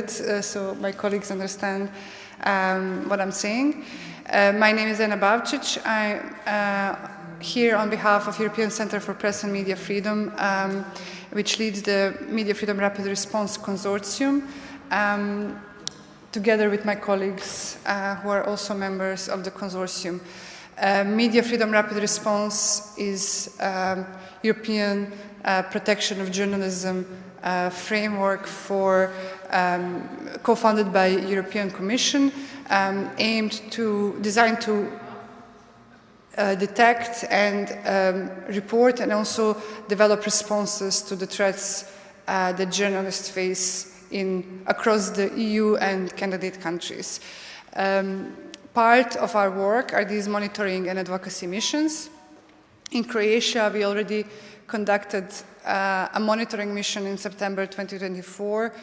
so my colleagues understand what I'm saying. My name is Ana Bavčić. I'm here on behalf of European Center for Press and Media Freedom, which leads the Media Freedom Rapid Response Consortium, together with my colleagues who are also members of the consortium. Media Freedom Rapid Response is European protection of journalism framework for co-founded by European Commission, designed to detect and report and also develop responses to the threats that journalists face across the EU and candidate countries. Part of our work are these monitoring and advocacy missions. In Croatia, we already conducted a monitoring mission in September 2024,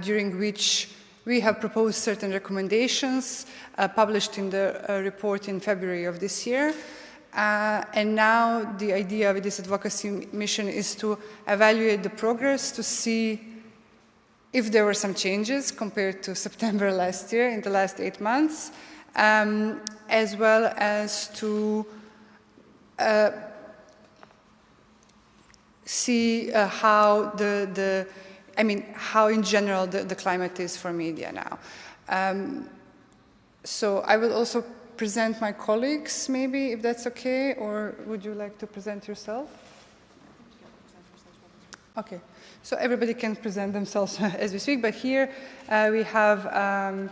during which we have proposed certain recommendations published in the report in February of this year. And now the idea with this advocacy mission is to evaluate the progress to see if there were some changes compared to September last year in the last 8 months, as well as to see how how in general the climate is for media now. So I will also present my colleagues, maybe, if that's okay, or would you like to present yourself? Okay, so everybody can present themselves as we speak, but here we have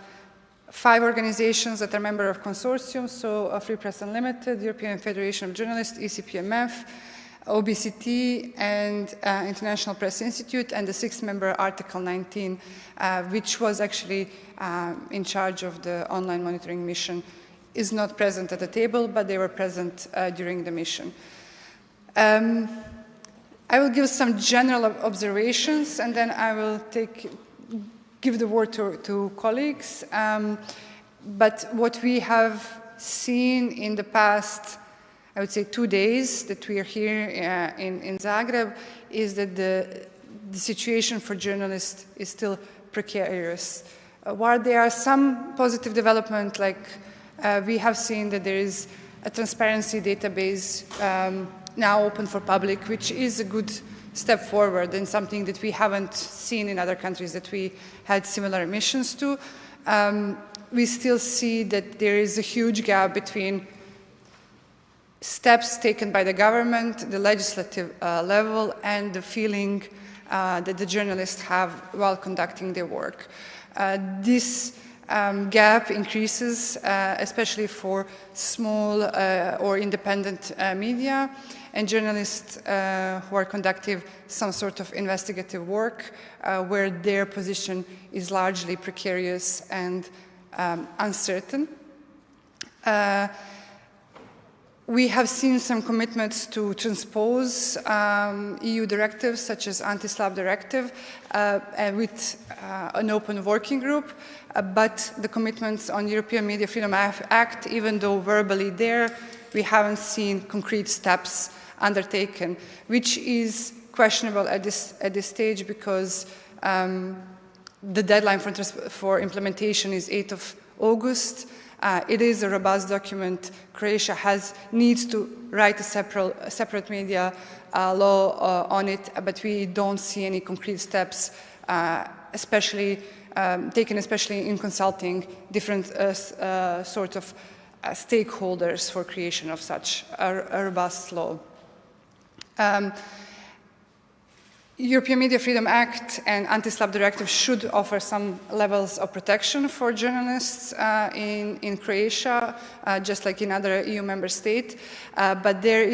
5 organizations that are members of consortium, so Free Press Unlimited, European Federation of Journalists, ECPMF, OBCT, and International Press Institute, and the 6th member, Article 19, which was actually in charge of the online monitoring mission, is not present at the table, but they were present during the mission. I will give some general observations, and then I will give the word to colleagues. But what we have seen in the past, I would say 2 days that we are here in Zagreb, is that the situation for journalists is still precarious. While there are some positive development, like we have seen that there is a transparency database now open for public, which is a good step forward and something that we haven't seen in other countries that we had similar missions to. We still see that there is a huge gap between steps taken by the government, the legislative level, and the feeling that the journalists have while conducting their work. This gap increases, especially for small or independent media and journalists who are conducting some sort of investigative work where their position is largely precarious and uncertain. We have seen some commitments to transpose EU directives such as Anti-SLAPP Directive with an open working group, but the commitments on European Media Freedom Act, even though verbally there, we haven't seen concrete steps undertaken, which is questionable at this stage because the deadline for implementation is 8th of August. It is a robust document. Croatia needs to write a separate media law on it, but we don't see any concrete steps, taken especially in consulting different sorts of stakeholders for creation of such a robust law. European Media Freedom Act and Anti-SLAPP Directive should offer some levels of protection for journalists in Croatia, just like in other EU member states. But there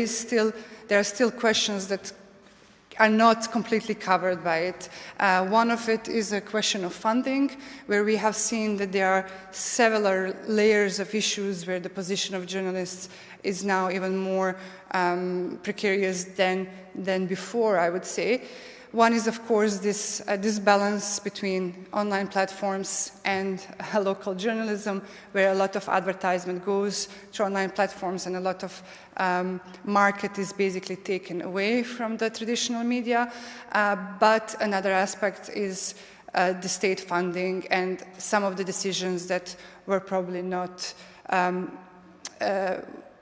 are still questions that are not completely covered by it. One of it is a question of funding, where we have seen that there are several layers of issues where the position of journalists is now even more precarious than before, I would say. One is, of course, this balance between online platforms and local journalism, where a lot of advertisement goes to online platforms and a lot of market is basically taken away from the traditional media. But another aspect is the state funding and some of the decisions that were probably not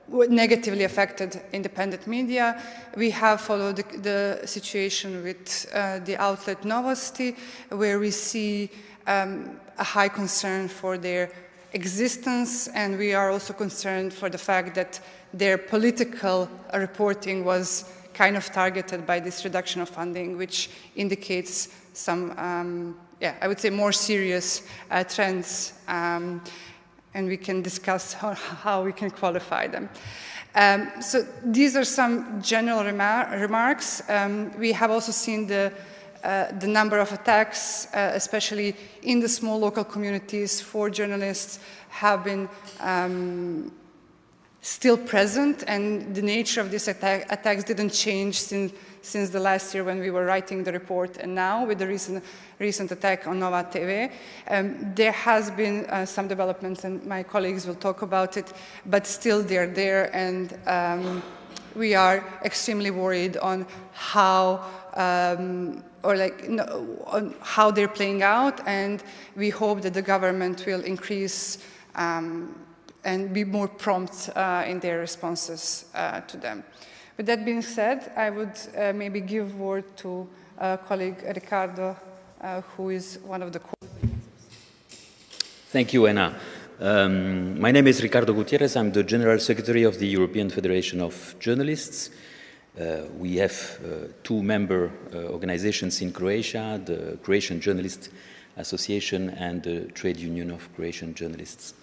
negatively affected independent media. We have followed the situation with the outlet Novosti, where we see a high concern for their existence, and we are also concerned for the fact that their political reporting was kind of targeted by this reduction of funding, which indicates some, I would say more serious trends, and we can discuss how we can qualify them. So these are some general remarks. We have also seen the number of attacks, especially in the small local communities for journalists, have been still present, and the nature of these attacks didn't change since the last year when we were writing the report, and now with the recent attack on Nova TV. There has been some developments, and my colleagues will talk about it, but still they're there, and we are extremely worried on how on how they're playing out, and we hope that the government will increase and be more prompt in their responses to them. With that being said, I would maybe give word to colleague Ricardo, who is one of the Thank you, Anna. My name is Ricardo Gutierrez. I'm the General Secretary of the European Federation of Journalists. We have two member organizations in Croatia, the Croatian Journalist Association and the Trade Union of Croatian Journalists.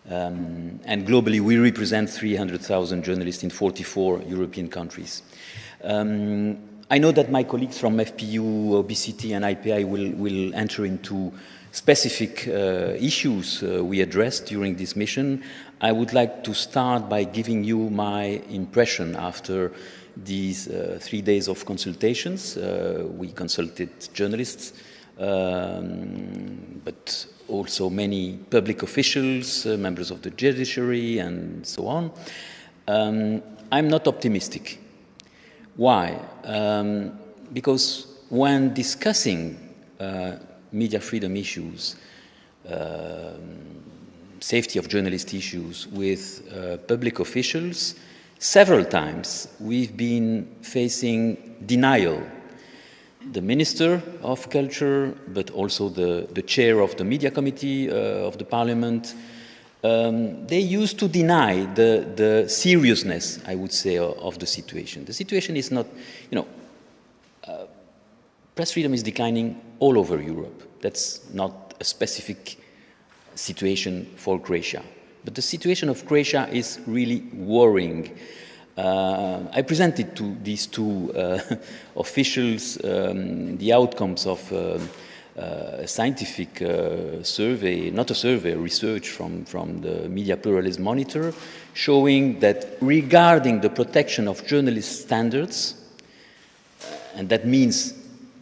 And globally, we represent 300,000 journalists in 44 European countries. I know that my colleagues from FPU, OBCT and IPI will enter into specific issues we addressed during this mission. I would like to start by giving you my impression after these 3 days of consultations. We consulted journalists, but also many public officials, members of the judiciary, and so on. I'm not optimistic. Why? Because when discussing media freedom issues, safety of journalist issues with public officials, several times we've been facing denial. The Minister of Culture, but also the chair of the Media Committee of the Parliament, they used to deny the seriousness, I would say, of the situation. The situation is not, press freedom is declining all over Europe. That's not a specific situation for Croatia. But the situation of Croatia is really worrying. I presented to these two officials the outcomes of a scientific survey, not a survey, research from the Media Pluralism Monitor, showing that regarding the protection of journalist standards, and that means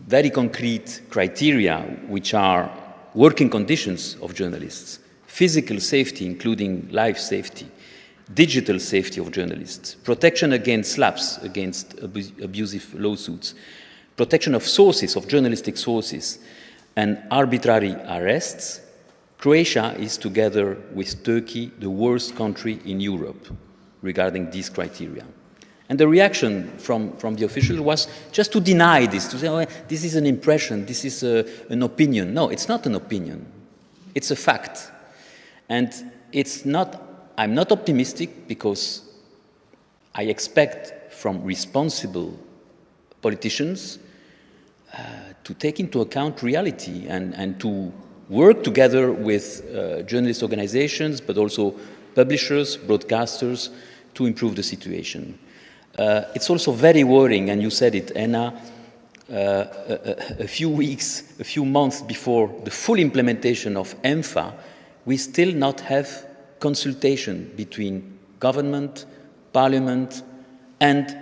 very concrete criteria, which are working conditions of journalists, physical safety, including life safety, digital safety of journalists, protection against SLAPPs, against abusive lawsuits, protection of sources, of journalistic sources, and arbitrary arrests, Croatia is, together with Turkey, the worst country in Europe regarding these criteria. And the reaction from the officials was just to deny this, to say, oh, this is an impression, this is an opinion. No, it's not an opinion. It's a fact. And it's not, I'm not optimistic because I expect from responsible politicians to take into account reality and to work together with journalist organizations, but also publishers, broadcasters, to improve the situation. It's also very worrying, and you said it, Anna, a few weeks, a few months before the full implementation of EMFA, we still not have consultation between government, parliament, and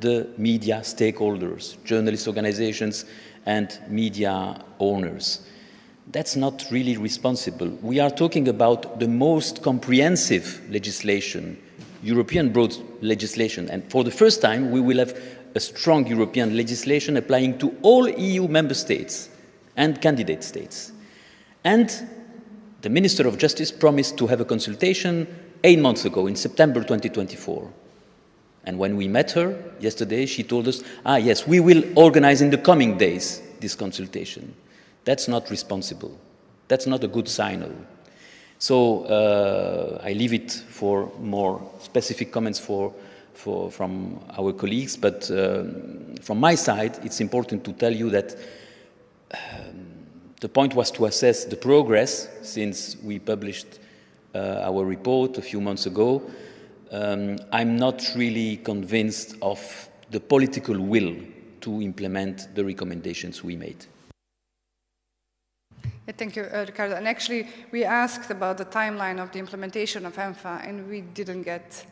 the media stakeholders, journalist organizations, and media owners. That's not really responsible. We are talking about the most comprehensive legislation, European broad legislation, and for the first time we will have a strong European legislation applying to all EU member states. and candidate states. And the Minister of Justice promised to have a consultation 8 months ago, in September 2024. And when we met her yesterday, she told us, yes, we will organize in the coming days this consultation. That's not responsible. That's not a good signal. So I leave it for more specific comments from our colleagues, but from my side, it's important to tell you that the point was to assess the progress since we published our report a few months ago. I'm not really convinced of the political will to implement the recommendations we made. Yeah, thank you, Ricardo. And actually, we asked about the timeline of the implementation of EMFA, and we didn't get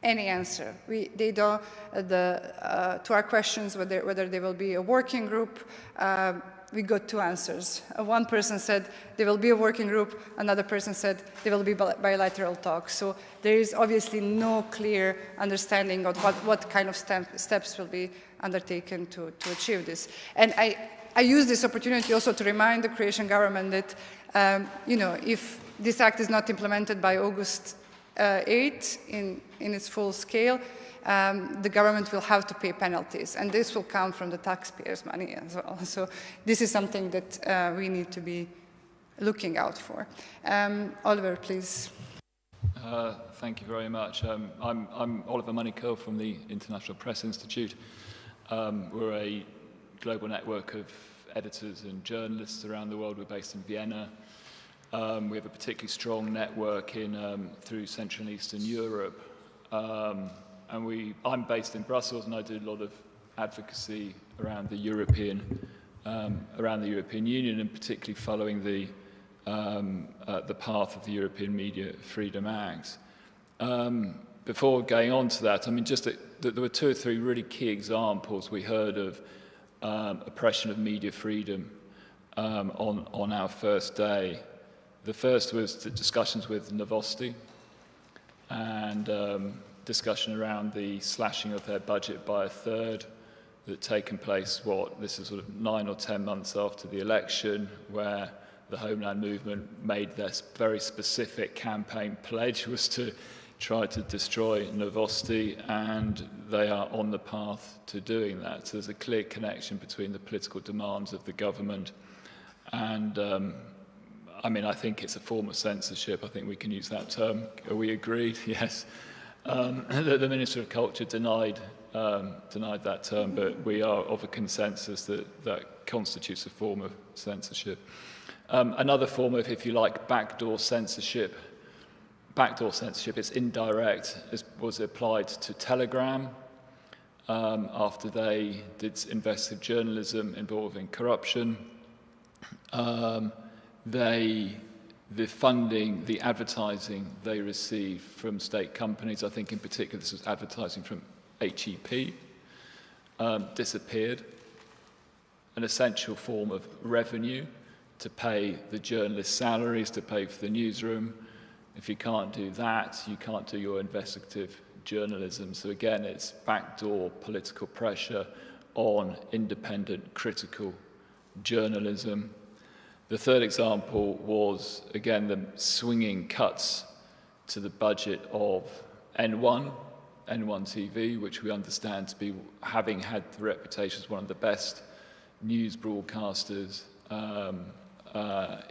any answer. They don't, to our questions whether there will be a working group, we got 2 answers. One person said there will be a working group, another person said there will be bilateral talks. So there is obviously no clear understanding of what kind of steps will be undertaken to achieve this. And I use this opportunity also to remind the Croatian government that, if this act is not implemented by August 8 in its full scale, the government will have to pay penalties, and this will come from the taxpayers' money as well. So this is something that we need to be looking out for. Oliver, please. Thank you very much. I'm Oliver Moneyco from the International Press Institute. We're a global network of editors and journalists around the world. We're based in Vienna. We have a particularly strong network through Central and Eastern Europe. I'm based in Brussels, and I do a lot of advocacy around the European Union, and particularly following the path of the European Media Freedom Act. Before going on to that, I mean, just that there were 2 or 3 really key examples we heard of oppression of media freedom on our first day. The first was the discussions with Novosti, and discussion around the slashing of their budget by 1/3 that had taken place, this is sort of 9 or 10 months after the election, where the Homeland Movement made their very specific campaign pledge was to try to destroy Novosti, and they are on the path to doing that. So there's a clear connection between the political demands of the government and I mean, I think it's a form of censorship. I think we can use that term. Are we agreed? Yes. The Minister of Culture denied that term, but we are of a consensus that constitutes a form of censorship. Another form of, if you like, backdoor censorship, it's indirect, was applied to Telegram after they did investigative journalism involving corruption. The funding, the advertising they received from state companies, I think in particular this was advertising from HEP, disappeared. An essential form of revenue to pay the journalists' salaries, to pay for the newsroom. If you can't do that, you can't do your investigative journalism. So again, it's backdoor political pressure on independent, critical journalism. The third example was, again, the swinging cuts to the budget of N1 TV, which we understand to be having had the reputation as one of the best news broadcasters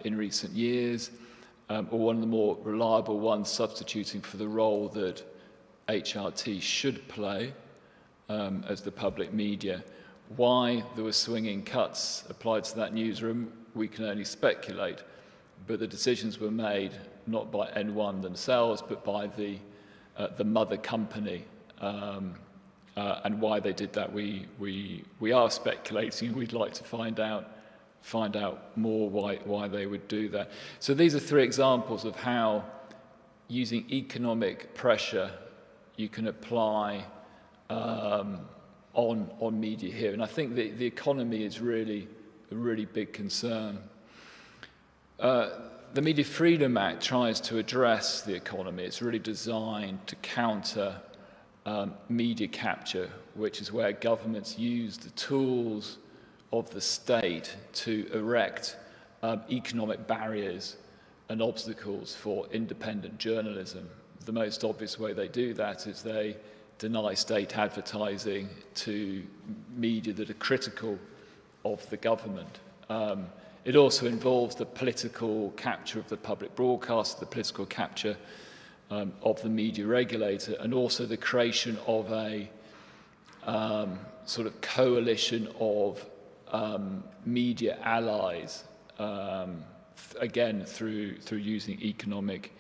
in recent years, or one of the more reliable ones, substituting for the role that HRT should play as the public media. Why there were swinging cuts applied to that newsroom, we can only speculate, but the decisions were made not by N1 themselves, but by the mother company, and why they did that, we are speculating. We'd like to find out more why they would do that. So these are 3 examples of how, using economic pressure, you can apply on media here. And I think the economy is really a really big concern. The Media Freedom Act tries to address the economy. It's really designed to counter media capture, which is where governments use the tools of the state to erect economic barriers and obstacles for independent journalism. The most obvious way they do that is they deny state advertising to media that are critical of the government. It also involves the political capture of the public broadcaster, the political capture of the media regulator, and also the creation of a sort of coalition of media allies, again through using economic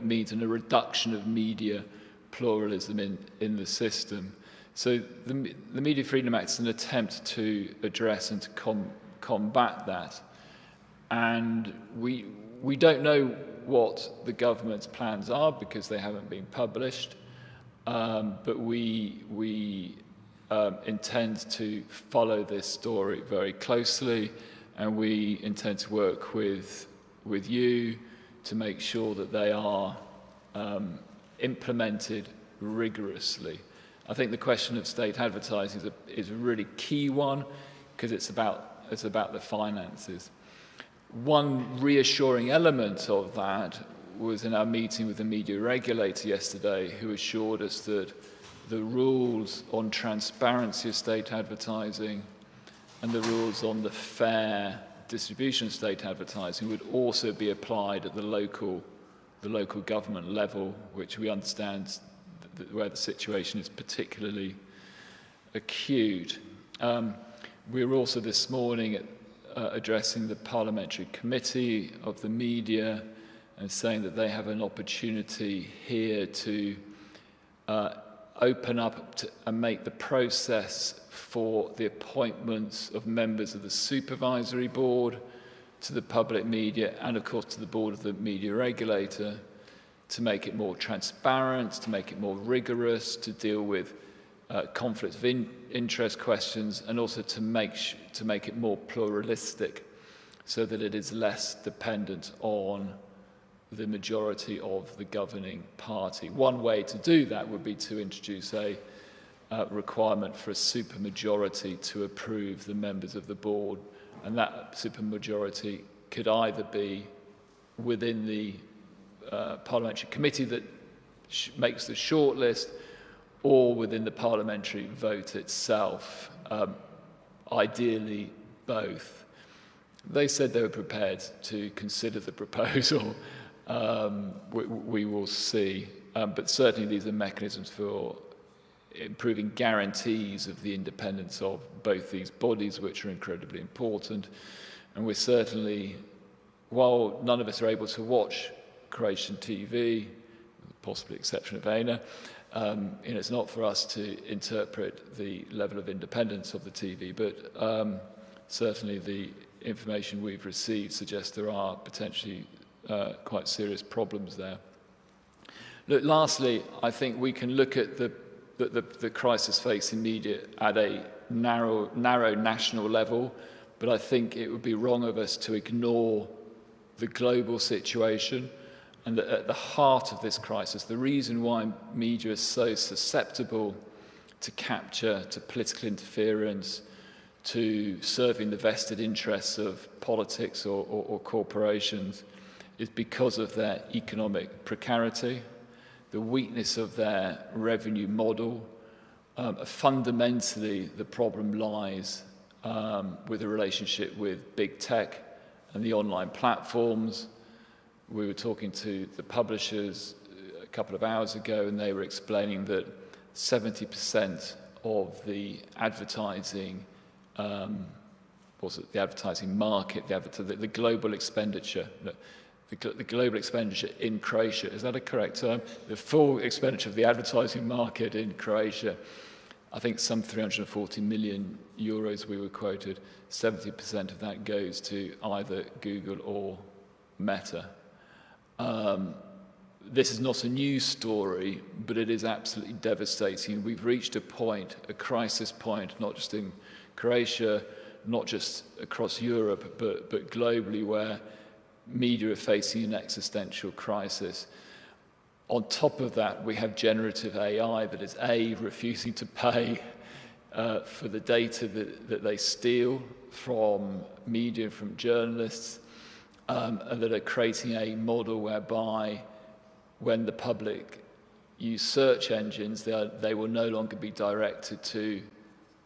means, and a reduction of media pluralism in the system. So the Media Freedom Act is an attempt to address and to combat that. And we don't know what the government's plans are because they haven't been published, but we intend to follow this story very closely, and we intend to work with you to make sure that they are implemented rigorously. I think the question of state advertising is a really key one because it's about the finances. One reassuring element of that was in our meeting with the media regulator yesterday, who assured us that the rules on transparency of state advertising and the rules on the fair distribution of state advertising would also be applied at the local government level, which we understand where the situation is particularly acute. We were also this morning addressing the Parliamentary Committee of the Media and saying that they have an opportunity here to open up and make the process for the appointments of members of the Supervisory Board to the public media and, of course, to the Board of the Media Regulator, to make it more transparent, to make it more rigorous, to deal with conflicts of interest questions, and also to make it more pluralistic so that it is less dependent on the majority of the governing party. One way to do that would be to introduce a requirement for a supermajority to approve the members of the board, and that supermajority could either be within the parliamentary committee that makes the shortlist or within the parliamentary vote itself, ideally both. They said they were prepared to consider the proposal. We will see, but certainly these are mechanisms for improving guarantees of the independence of both these bodies, which are incredibly important. And we're certainly, while none of us are able to watch Croatian TV, with the possible exception of Ana, it's not for us to interpret the level of independence of the TV, but certainly the information we've received suggests there are potentially quite serious problems there. Look, lastly, I think we can look at the crisis facing media at a narrow national level, but I think it would be wrong of us to ignore the global situation, and that at the heart of this crisis, the reason why media is so susceptible to capture, to political interference, to serving the vested interests of politics or corporations, is because of their economic precarity, the weakness of their revenue model. Fundamentally, the problem lies with the relationship with big tech and the online platforms. We were talking to the publishers a couple of hours ago, and they were explaining that 70% of the advertising, the advertising market, the global expenditure, the global expenditure in Croatia, is that a correct term? The full expenditure of the advertising market in Croatia, I think some 340 million euros we were quoted, 70% of that goes to either Google or Meta. This is not a news story, but it is absolutely devastating. We've reached a point, a crisis point, not just in Croatia, not just across Europe, but globally, where media are facing an existential crisis. On top of that, we have generative AI that is refusing to pay for the data that they steal from media, from journalists, and that are creating a model whereby when the public use search engines, they will no longer be directed to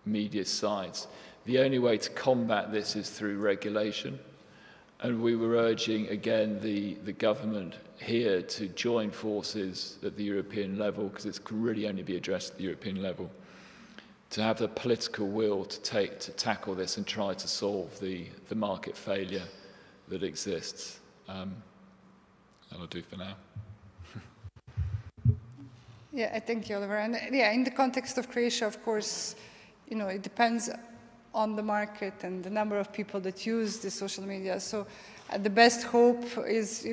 media sites. The only way to combat this is through regulation. And we were urging, again, the government here to join forces at the European level, because it can really only be addressed at the European level, to have the political will to tackle this and try to solve the market failure that exists. That'll do for now. Yeah, thank you, Oliver. And yeah, in the context of Croatia, of course, it depends on the market and the number of people that use the social media. So the best hope is,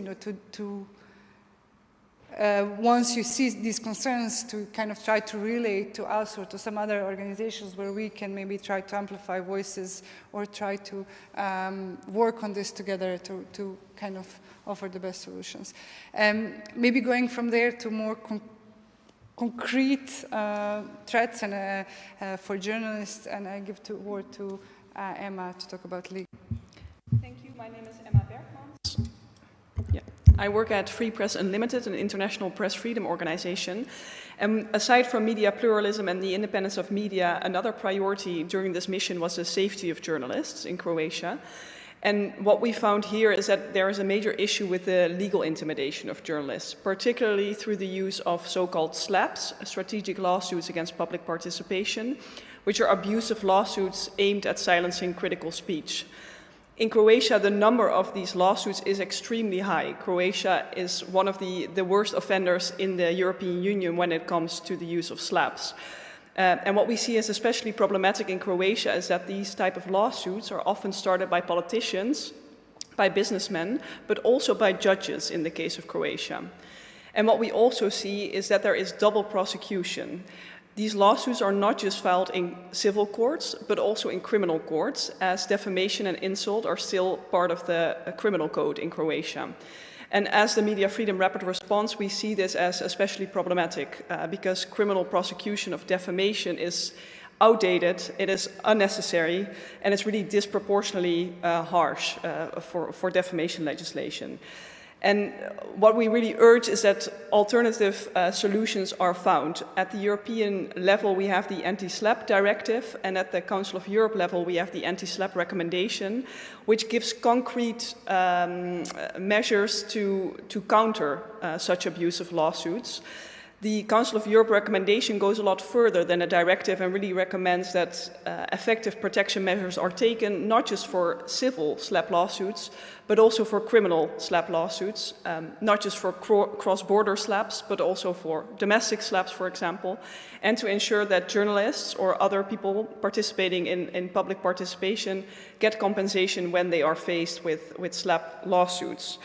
once you see these concerns, to kind of try to relay to us or to some other organizations where we can maybe try to amplify voices or try to work on this together to kind of offer the best solutions. Maybe going from there to more concrete threats and for journalists, and I give the word to Emma to talk about legal. Thank you. My name is Emma Bergmans. Yeah. I work at Free Press Unlimited, an international press freedom organization. Aside from media pluralism and the independence of media, another priority during this mission was the safety of journalists in Croatia. And what we found here is that there is a major issue with the legal intimidation of journalists, particularly through the use of so-called SLAPPs, strategic lawsuits against public participation, which are abusive lawsuits aimed at silencing critical speech. In Croatia, the number of these lawsuits is extremely high. Croatia is one of the worst offenders in the European Union when it comes to the use of SLAPPs. And what we see as especially problematic in Croatia is that these type of lawsuits are often started by politicians, by businessmen, but also by judges in the case of Croatia. And what we also see is that there is double prosecution. These lawsuits are not just filed in civil courts, but also in criminal courts, as defamation and insult are still part of the criminal code in Croatia. And as the Media Freedom Rapid Response, we see this as especially problematic because criminal prosecution of defamation is outdated, it is unnecessary, and it's really disproportionately harsh for defamation legislation. And what we really urge is that alternative solutions are found. At the European level, we have the Anti-SLAPP Directive, and at the Council of Europe level, we have the Anti-SLAPP Recommendation, which gives concrete measures to counter such abusive lawsuits. The Council of Europe recommendation goes a lot further than a directive and really recommends that effective protection measures are taken not just for civil SLAPP lawsuits, but also for criminal SLAPP lawsuits, not just for cross-border SLAPPs, but also for domestic SLAPPs, for example, and to ensure that journalists or other people participating in public participation get compensation when they are faced with SLAPP lawsuits.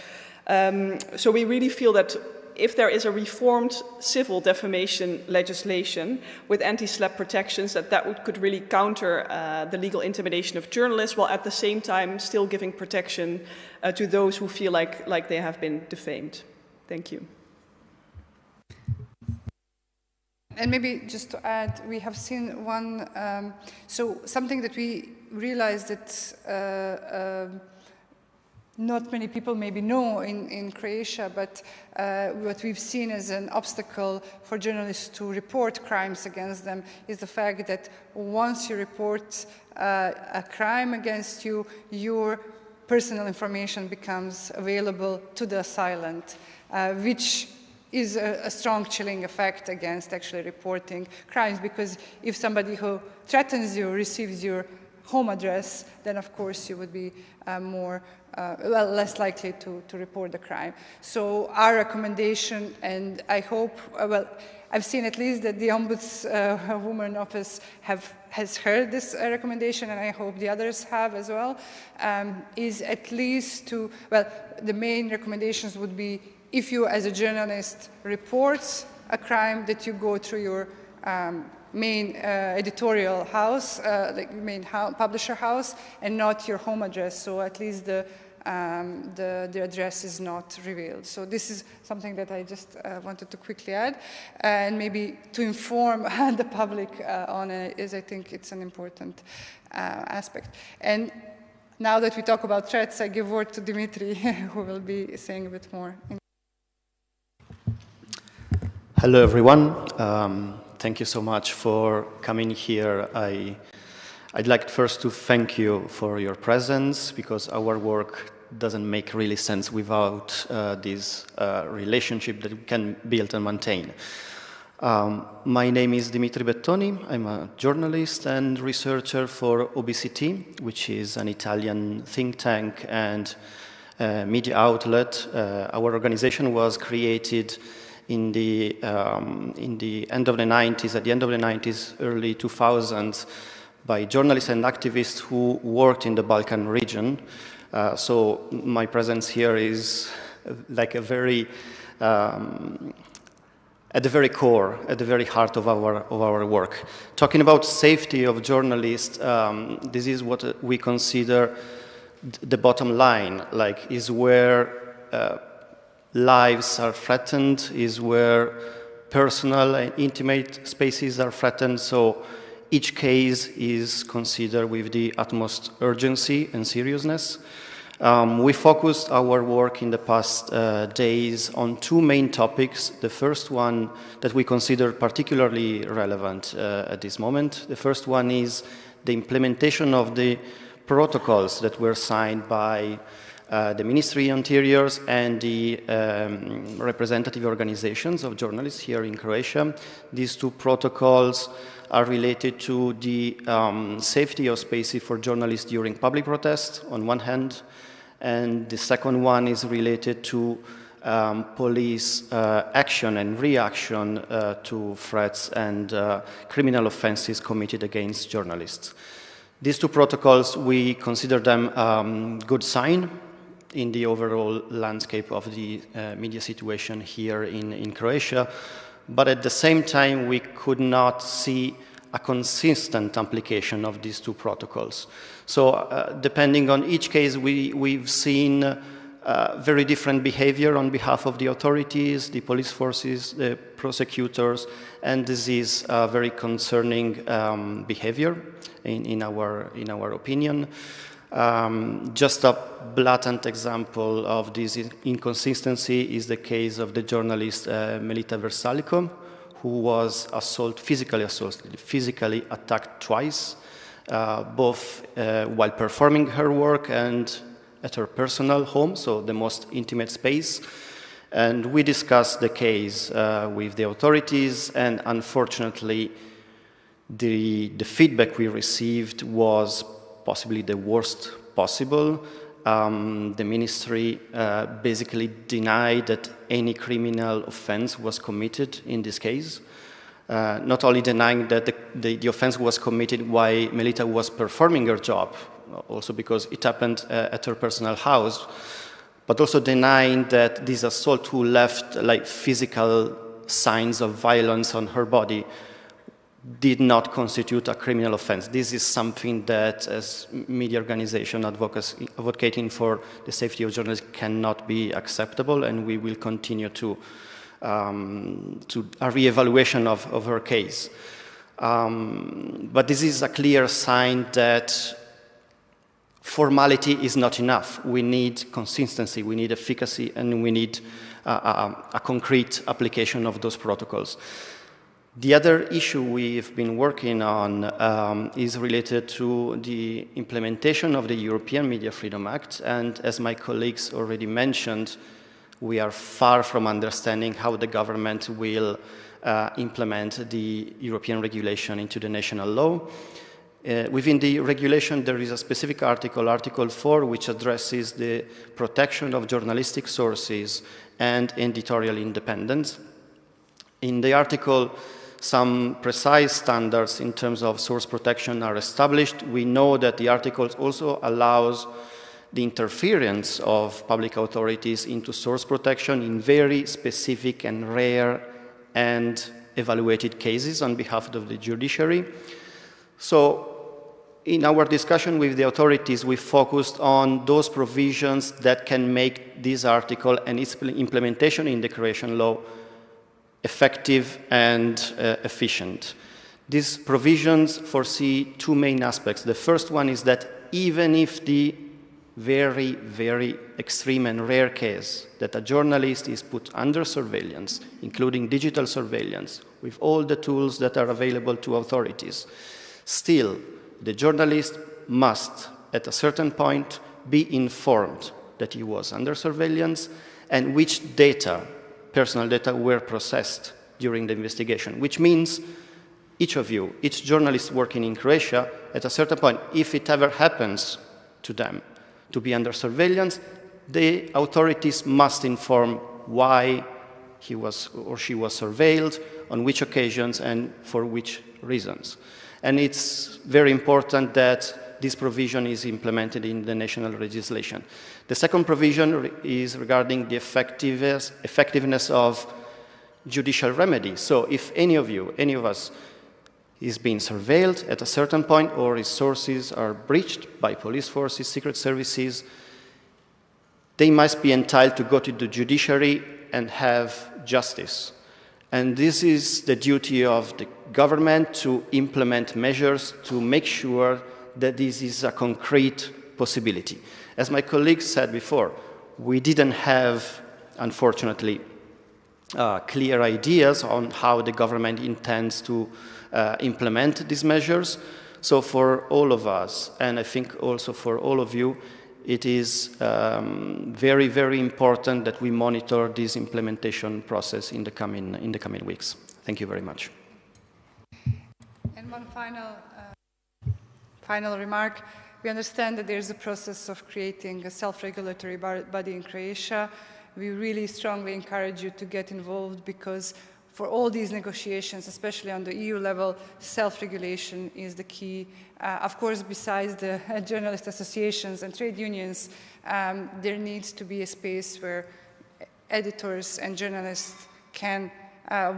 So we really feel that if there is a reformed civil defamation legislation with anti-SLAPP protections, that could really counter the legal intimidation of journalists, while at the same time still giving protection to those who feel like they have been defamed. Thank you. And maybe just to add, we have seen one, so something that we realized that not many people maybe know in Croatia, but what we've seen as an obstacle for journalists to report crimes against them is the fact that once you report a crime against you, your personal information becomes available to the assailant, which is a strong chilling effect against actually reporting crimes, because if somebody who threatens you receives your home address, then of course you would be less likely to report the crime. So our recommendation, and I hope, I've seen at least that the Ombudswoman Office has heard this recommendation, and I hope the others have as well, is at least to, the main recommendations would be if you as a journalist report a crime, that you go through your main editorial house, like main publisher house, and not your home address. So at least the the address is not revealed. So this is something that I just wanted to quickly add, and maybe to inform the public on it, is I think it's an important aspect. And now that we talk about threats, I give word to Dimitri, who will be saying a bit more. Hello, everyone. Thank you so much for coming here. I'd like first to thank you for your presence, because our work doesn't make really sense without this relationship that we can build and maintain. My name is Dimitri Bettoni. I'm a journalist and researcher for OBCT, which is an Italian think tank and media outlet. Our organization was created in the end of the 90s, at the end of the 90s, early 2000s, by journalists and activists who worked in the Balkan region. So my presence here is like a very, at the very core, at the very heart of our work. Talking about safety of journalists, this is what we consider the bottom line, like is where lives are threatened, is where personal and intimate spaces are threatened. So each case is considered with the utmost urgency and seriousness. We focused our work in the past days on two main topics. The first one that we consider particularly relevant at this moment. The first one is the implementation of the protocols that were signed by the Ministry of Interiors and the representative organizations of journalists here in Croatia. These two protocols are related to the safety of spaces for journalists during public protests on one hand, and the second one is related to police action and reaction to threats and criminal offenses committed against journalists. These two protocols, we consider them good sign in the overall landscape of the media situation here in Croatia, but at the same time we could not see a consistent application of these two protocols. So depending on each case, we've seen very different behavior on behalf of the authorities, the police forces, the prosecutors, and this is a very concerning behavior in our opinion. Just a blatant example of this inconsistency is the case of the journalist Melita Versaliko, who was physically attacked twice, both while performing her work and at her personal home, so the most intimate space. And we discussed the case with the authorities, and unfortunately, the feedback we received was possibly the worst possible. The ministry basically denied that any criminal offense was committed in this case. Not only denying that the offense was committed while Melita was performing her job, also because it happened at her personal house, but also denying that this assault who left like physical signs of violence on her body did not constitute a criminal offense. This is something that, as media organization advocating for the safety of journalists, cannot be acceptable, and we will continue to a re-evaluation of her case. But this is a clear sign that formality is not enough. We need consistency, we need efficacy, and we need a concrete application of those protocols. The other issue we've been working on is related to the implementation of the European Media Freedom Act, and as my colleagues already mentioned, we are far from understanding how the government will implement the European regulation into the national law. Within the regulation, there is a specific article, Article 4, which addresses the protection of journalistic sources and editorial independence. In the article, some precise standards in terms of source protection are established. We know that the article also allows the interference of public authorities into source protection in very specific and rare and evaluated cases on behalf of the judiciary. So in our discussion with the authorities, we focused on those provisions that can make this article and its implementation in the Croatian law effective and efficient. These provisions foresee two main aspects. The first one is that even if the very, very extreme and rare case that a journalist is put under surveillance, including digital surveillance, with all the tools that are available to authorities, still, the journalist must, at a certain point, be informed that he was under surveillance and which data, personal data, were processed during the investigation, which means each of you, each journalist working in Croatia, at a certain point, if it ever happens to them to be under surveillance, the authorities must inform why he was or she was surveilled, on which occasions, and for which reasons. And it's very important that this provision is implemented in the national legislation. The second provision is regarding the effectiveness of judicial remedy. So if any of you, any of us, is being surveilled at a certain point or his sources are breached by police forces, secret services, they must be entitled to go to the judiciary and have justice. And this is the duty of the government to implement measures to make sure that this is a concrete possibility. As my colleague said before, we didn't have, unfortunately, clear ideas on how the government intends to implement these measures. So for all of us, and I think also for all of you, it is very, very important that we monitor this implementation process in the coming weeks. Thank you very much. And one final remark. We understand that there's a process of creating a self-regulatory body in Croatia. We really strongly encourage you to get involved because for all these negotiations, especially on the EU level, self-regulation is the key. Of course, besides the journalist associations and trade unions, there needs to be a space where editors and journalists can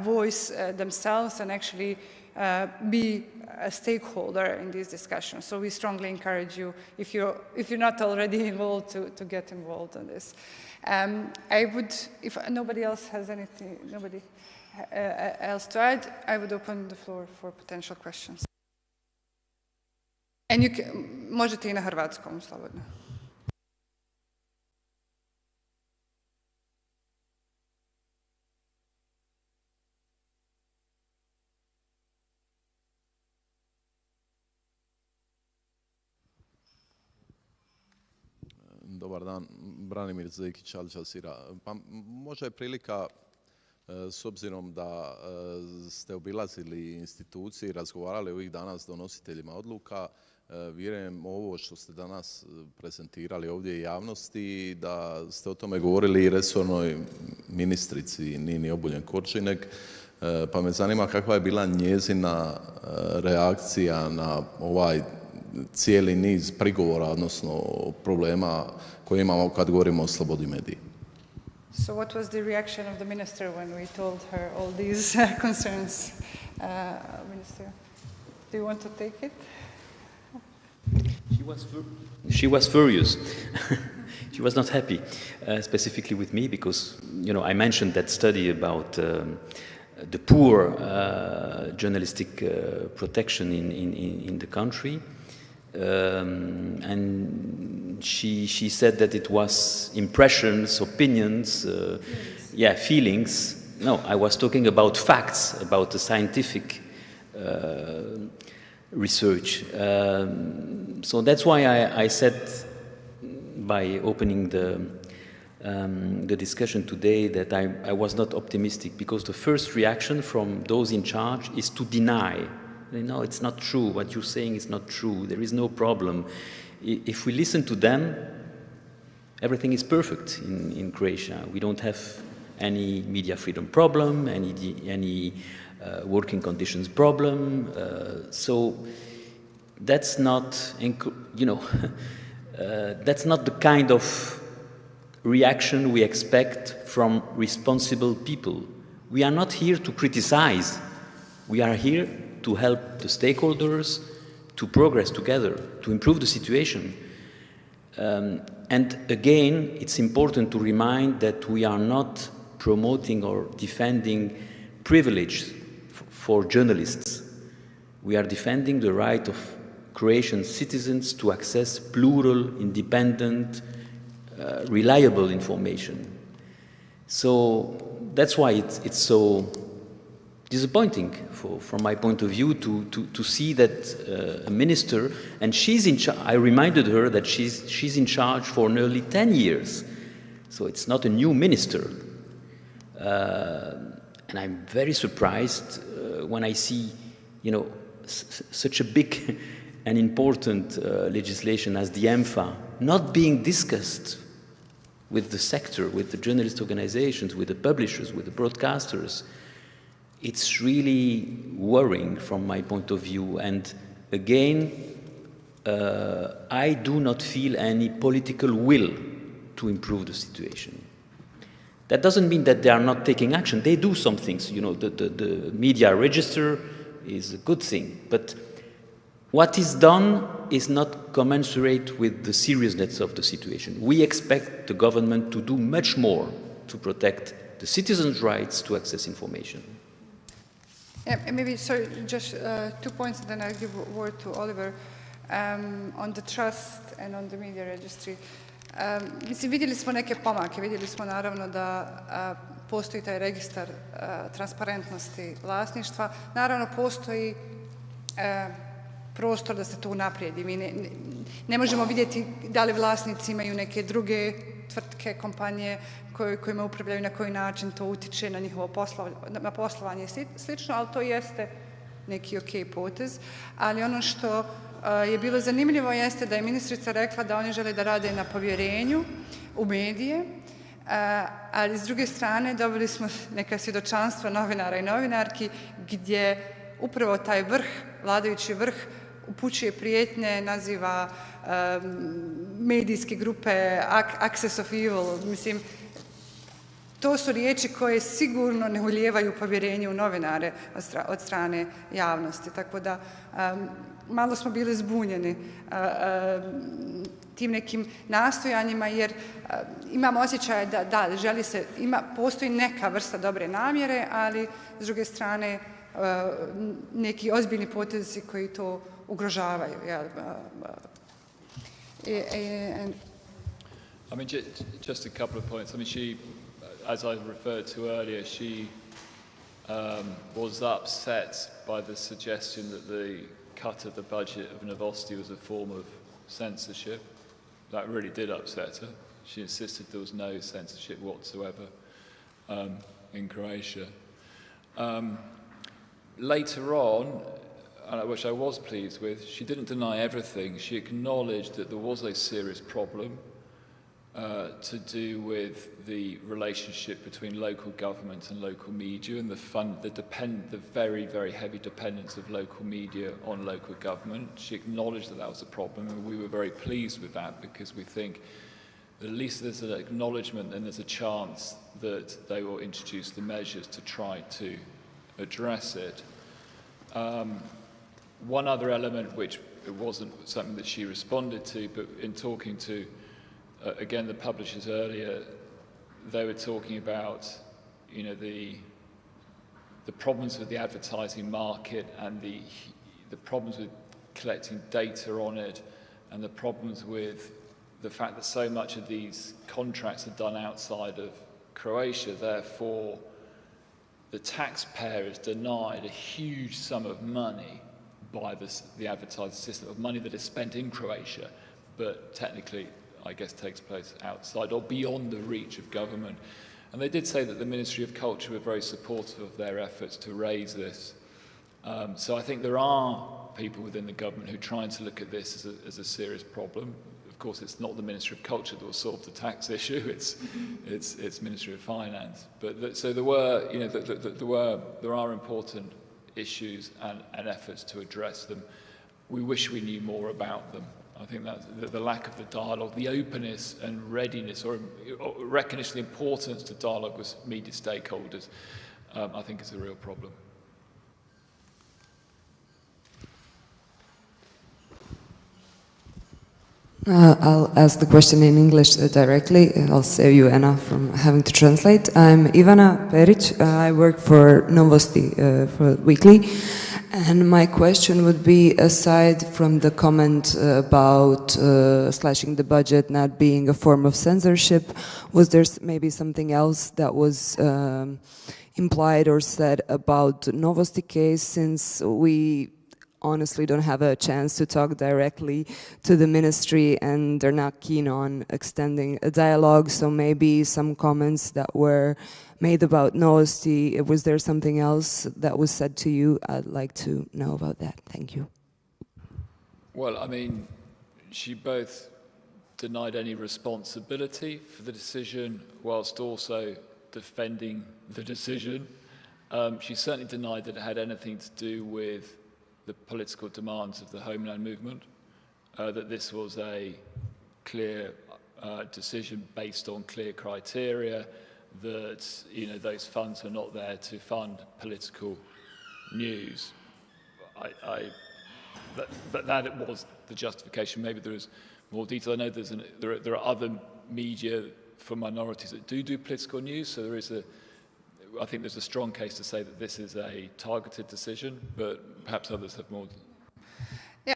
voice themselves and actually be a stakeholder in these discussions. So we strongly encourage you, if you're not already involved, to get involved in this. I would, if nobody else has anything, else to add, I would open the floor for potential questions. And you can, možete I na hrvatskom, slobodno. Dobar dan, Branimir Zekić, Al Jazeera. Pa možda je prilika, s obzirom da ste obilazili institucije i razgovarali ovih dana s donositeljima odluka, vjerujem ovo što ste danas prezentirali ovdje i javnosti, da ste o tome govorili i resornoj ministrici Nini Obuljen-Koržinek, pa me zanima kakva je bila njezina reakcija na ovaj cijeli niz prigovora, odnosno problema koje imamo kad govorimo o slobodi medija. So what was the reaction of the minister when we told her all these concerns? Minister, do you want to take it? She was furious. She was not happy, specifically with me, because I mentioned that study about the poor journalistic protection in the country. And she said that it was impressions, opinions, feelings. No, I was talking about facts, about the scientific research. So that's why I said, by opening the discussion today, that I was not optimistic, because the first reaction from those in charge is to deny. No, it's not true. What you're saying is not true. There is no problem. If we listen to them, everything is perfect in Croatia. We don't have any media freedom problem, any working conditions problem. So that's not, that's not the kind of reaction we expect from responsible people. We are not here to criticize. We are here to help the stakeholders, to progress together, to improve the situation. And again, it's important to remind that we are not promoting or defending privilege for journalists. We are defending the right of Croatian citizens to access plural, independent, reliable information. So that's why it's so disappointing from my point of view to see that a minister, and she's in charge. I reminded her that she's in charge for nearly 10 years, so it's not a new minister. And I'm very surprised when I see, you know, such a big and important legislation as the EMFA not being discussed with the sector, with the journalist organizations, with the publishers, with the broadcasters. It's really worrying from my point of view. And again, I do not feel any political will to improve the situation. That doesn't mean that they are not taking action. They do some things. You know, the media register is a good thing. But what is done is not commensurate with the seriousness of the situation. We expect the government to do much more to protect the citizens' rights to access information. Yeah, maybe, sorry, just 2 points, and then I'll give a word to Oliver on the trust and on the media registry. Mislim, vidjeli smo neke pomake, vidjeli smo naravno da postoji taj registar transparentnosti vlasništva. Naravno, postoji prostor da se to unaprijedi. Mi ne možemo vidjeti da li vlasnici imaju neke druge tvrtke, kompanije kojima upravljaju, na koji način to utiče na njihovo poslovanje i slično, ali to jeste neki ok potez. Ali ono što je bilo zanimljivo jeste da je ministrica rekla da oni žele da rade na povjerenju u medije, ali s druge strane dobili smo neka svjedočanstva novinara i novinarki gdje upravo taj vrh, vladajući vrh, upućuje prijetnje, naziva medijske grupe Axis of Evil. Mislim, to su riječi koje sigurno ne ulijevaju povjerenje u novinare od strane javnosti. Tako da malo smo bili zbunjeni tim nekim nastojanjima, jer imamo osjećaj da želi se, postoji neka vrsta dobre namjere, ali s druge strane neki ozbiljni potezi koji to ugrožavaju. I mean, just a couple of points. I mean, she, as I referred to earlier, she was upset by the suggestion that the cut of the budget of Novosti was a form of censorship. That really did upset her. She insisted there was no censorship whatsoever in Croatia. Later on, which I was pleased with, she didn't deny everything. She acknowledged that there was a serious problem to do with the relationship between local government and local media and the very, very heavy dependence of local media on local government. She acknowledged that that was a problem, and we were very pleased with that because we think that at least there's an acknowledgement and there's a chance that they will introduce the measures to try to address it. One other element, which it wasn't something that she responded to, but in talking to again, the publishers earlier, they were talking about, you know, the problems with the advertising market and the problems with collecting data on it, and the problems with the fact that so much of these contracts are done outside of Croatia. Therefore, the taxpayer is denied a huge sum of money by the advertising system, of money that is spent in Croatia, but technically I guess takes place outside or beyond the reach of government. And they did say that the Ministry of Culture were very supportive of their efforts to raise this. So I think there are people within the government who are trying to look at this as a serious problem. Of course, it's not the Ministry of Culture that will solve the tax issue, it's Ministry of Finance. But so there were, you know, there are important issues and efforts to address them. We wish we knew more about them. I think that the lack of the dialogue, the openness and readiness, or recognition of the importance to dialogue with media stakeholders, I think is a real problem. I'll ask the question in English directly. I'll save you, Anna, from having to translate. I'm Ivana Peric. I work for Novosti, for Weekly. And my question would be, aside from the comment about slashing the budget not being a form of censorship, was there maybe something else that was implied or said about the Novosti case, since we honestly don't have a chance to talk directly to the ministry and they're not keen on extending a dialogue, so maybe some comments that were made about Novosti, was there something else that was said to you? I'd like to know about that. Thank you. Well, I mean, she both denied any responsibility for the decision whilst also defending the decision. She certainly denied that it had anything to do with the political demands of the Homeland Movement, that this was a clear decision based on clear criteria, that those funds were not there to fund political news. That it was the justification. Maybe there is more detail. I know there are other media for minorities that do political news, so I think there's a strong case to say that this is a targeted decision, but perhaps others have more. Yeah.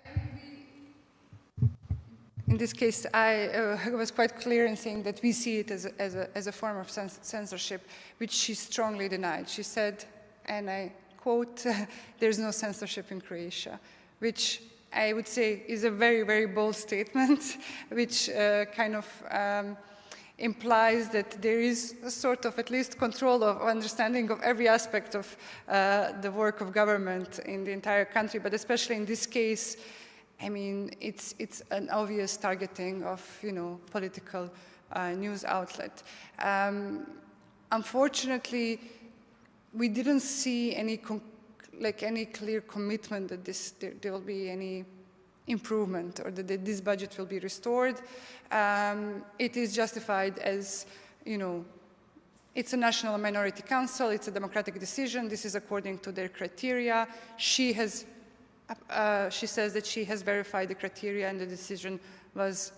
In this case, I was quite clear in saying that we see it as a form of censorship, which she strongly denied. She said, and I quote, "There's no censorship in Croatia," which I would say is a very, very bold statement, which kind of implies that there is a sort of at least control of understanding of every aspect of the work of government in the entire country, but especially in this case, I mean, it's an obvious targeting of, political news outlet. Unfortunately, we didn't see any clear commitment that there will be any improvement or that this budget will be restored. It is justified as, it's a national minority council, it's a democratic decision, this is according to their criteria. She says that she has verified the criteria and the decision was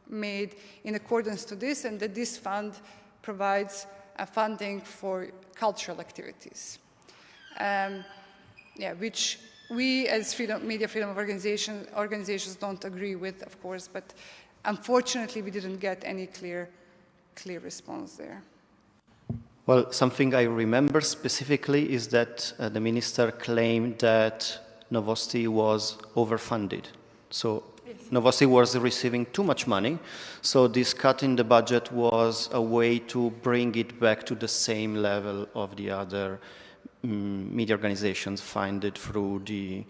made in accordance to this, and that this fund provides funding for cultural activities. Which we as media freedom organizations don't agree with, of course, but unfortunately we didn't get any clear response there. Well, something I remember specifically is that the minister claimed that Novosti was overfunded. So yes. Novosti was receiving too much money, so this cut in the budget was a way to bring it back to the same level of the other media organizations funded through the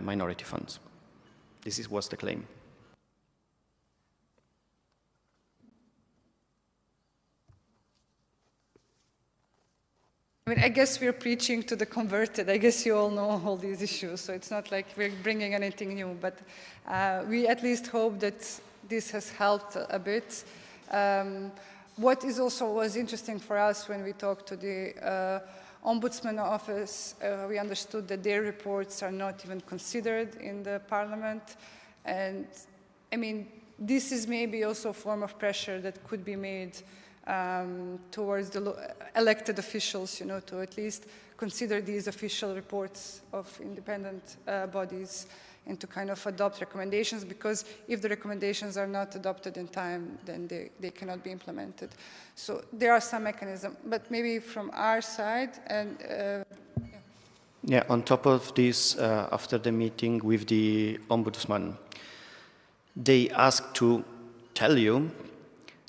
minority funds. This was the claim. I mean, I guess we're preaching to the converted. I guess you all know all these issues, so it's not like we're bringing anything new, but we at least hope that this has helped a bit. What is also was interesting for us when we talked to the Ombudsman office, we understood that their reports are not even considered in the parliament. And I mean, this is maybe also a form of pressure that could be made towards the elected officials, to at least consider these official reports of independent bodies and to kind of adopt recommendations, because if the recommendations are not adopted in time, then they cannot be implemented. So there are some mechanisms, but maybe from our side, and yeah, on top of this, after the meeting with the Ombudsman, they asked to tell you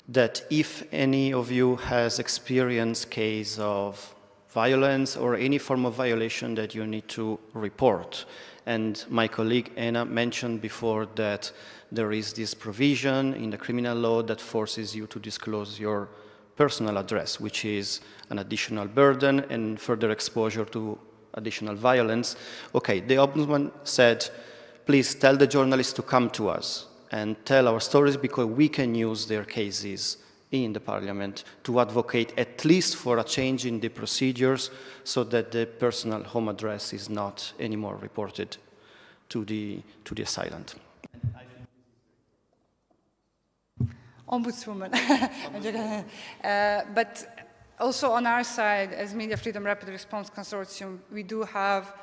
that if any of you has experienced case of violence or any form of violation, that you need to report. And my colleague Anna mentioned before that there is this provision in the criminal law that forces you to disclose your personal address, which is an additional burden and further exposure to additional violence. Okay, the Ombudsman said, please tell the journalists to come to us and tell our stories, because we can use their cases in the parliament to advocate at least for a change in the procedures so that the personal home address is not anymore reported to the assailant. Ombudswoman. But also on our side, as Media Freedom Rapid Response Consortium, we do have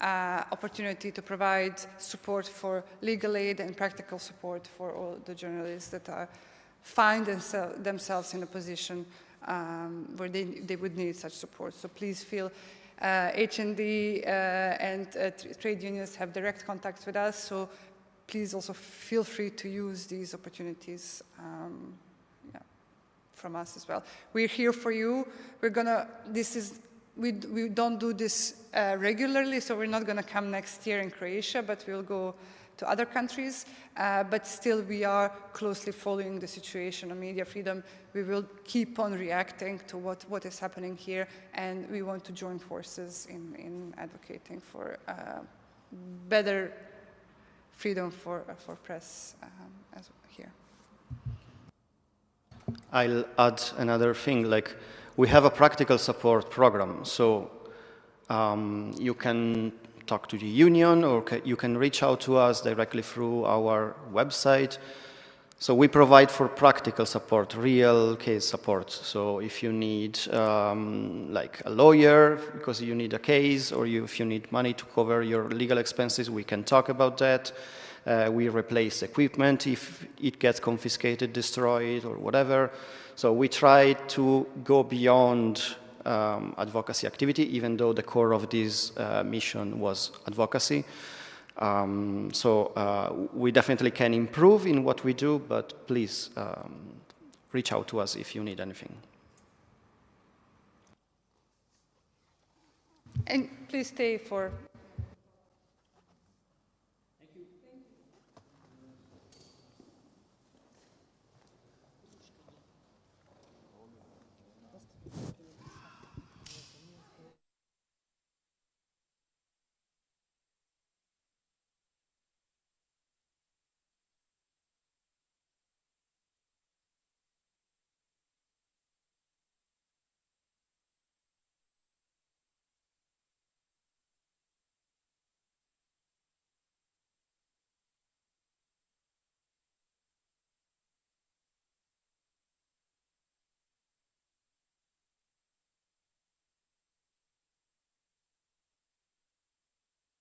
opportunity to provide support for legal aid and practical support for all the journalists that find themselves in a position where they would need such support. So please feel HND and trade unions have direct contacts with us, so please also feel free to use these opportunities from us as well. We're here for you. We don't do this regularly, so we're not going to come next year in Croatia, but we'll go to other countries. But still, we are closely following the situation on media freedom. We will keep on reacting to what is happening here, and we want to join forces in advocating for better freedom for press as here. I'll add another thing, like we have a practical support program, so you can talk to the union or you can reach out to us directly through our website. So we provide for practical support, real case support. So if you need like a lawyer because you need a case, or if you need money to cover your legal expenses, we can talk about that. We replace equipment if it gets confiscated, destroyed, or whatever. So we try to go beyond advocacy activity, even though the core of this mission was advocacy. We definitely can improve in what we do, but please reach out to us if you need anything. And please stay for